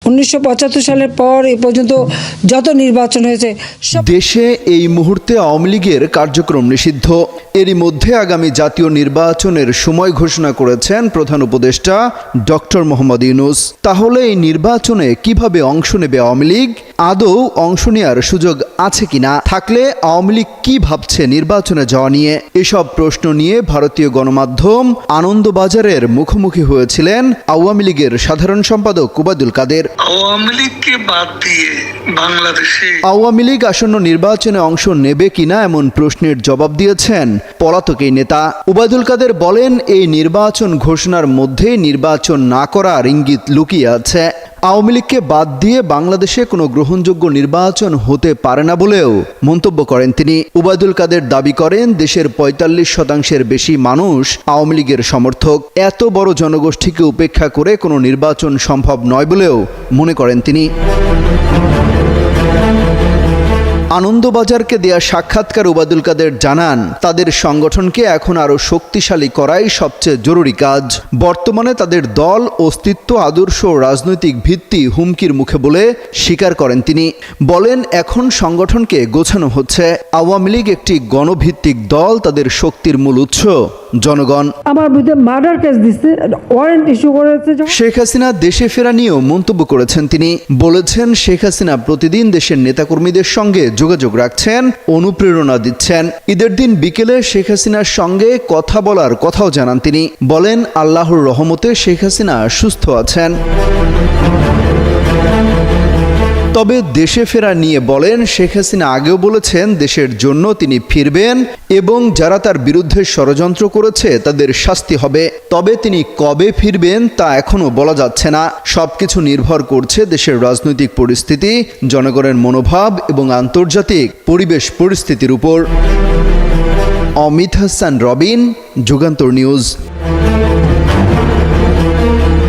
1975 সালের পর এ পর্যন্ত যত নির্বাচন হয়েছে দেশে এই মুহূর্তে আওয়ামী লীগের কার্যক্রম নিষিদ্ধ। এরই মধ্যে আগামী জাতীয় নির্বাচনের সময় ঘোষণা করেছেন প্রধান উপদেষ্টা ডক্টর মোহাম্মদ ইউনূস। তাহলে এই নির্বাচনে কিভাবে অংশ নেবে আওয়ামী লীগ? আদৌ অংশ নেওয়ার সুযোগ আছে কিনা? থাকলে আওয়ামী লীগ কি ভাবছে নির্বাচনে যাওয়া নিয়ে? এসব প্রশ্ন নিয়ে ভারতীয় গণমাধ্যম আনন্দবাজারের মুখোমুখি হয়েছিলেন আওয়ামী লীগের সাধারণ সম্পাদক ওবায়দুল কাদের। আওয়ামী লীগকে বাদ দিয়ে বাংলাদেশে আওয়ামী লীগ আসন্ন নির্বাচনে অংশ নেবে কিনা এমন প্রশ্নের জবাব দিয়েছেন পলাতক এই নেতা। ওবায়দুল কাদের বলেন, এই নির্বাচন ঘোষণার মধ্যে নির্বাচন না করার ইঙ্গিত লুকিয়ে আছে। আওয়ামী লীগকে বাদ দিয়ে বাংলাদেশে কোনো গ্রহণযোগ্য নির্বাচন হতে পারে না বলেও মন্তব্য করেন তিনি। ওবায়দুল কাদের দাবি করেন, দেশের ৪৫% বেশি মানুষ আওয়ামী লীগের সমর্থক। এত বড় জনগোষ্ঠীকে উপেক্ষা করে কোনো নির্বাচন সম্ভব নয় বলেও মনে করেন তিনি। আনন্দবাজারকে দেয়া সাক্ষাৎকার ওবায়দুল কাদের জানান, তাদের সংগঠনকে এখন আরও শক্তিশালী করাই সবচেয়ে জরুরি কাজ। বর্তমানে তাদের দল, অস্তিত্ব, আদর্শ ও রাজনৈতিক ভিত্তি হুমকির মুখে বলে স্বীকার করেন তিনি। বলেন, এখন সংগঠনকে গোছানো হচ্ছে। আওয়ামী লীগ একটি গণভিত্তিক দল, তাদের শক্তির মূল উৎস জনগণ। আমার বিরুদ্ধে মার্ডার কেস দিচ্ছে, ওয়ারেন্ট ইস্যু করেছে। শেখ হাসিনা দেশে ফেরা নিয়েও মন্তব্য করেছেন তিনি। বলেছেন, শেখ হাসিনা প্রতিদিন দেশের নেতাকর্মীদের সঙ্গে যোগাযোগ রাখছেন, অনুপ্রেরণা দিচ্ছেন। ঈদের দিন বিকেলে শেখ হাসিনার সঙ্গে কথা বলার কথাও জানান তিনি। বলেন, আল্লাহর রহমতে শেখ হাসিনা সুস্থ আছেন। তবে দেশে ফেরা নিয়ে বলেন, শেখ হাসিনা আগেও বলেছেন দেশের জন্য তিনি ফিরবেন এবং যারা তার বিরুদ্ধে ষড়যন্ত্র করেছে তাদের শাস্তি হবে। তবে তিনি কবে ফিরবেন তা এখনও বলা যাচ্ছে না। সবকিছু নির্ভর করছে দেশের রাজনৈতিক পরিস্থিতি, জনগণের মনোভাব এবং আন্তর্জাতিক পরিবেশ পরিস্থিতির উপর। অমিত হাসান রবিন, যুগান্তর নিউজ।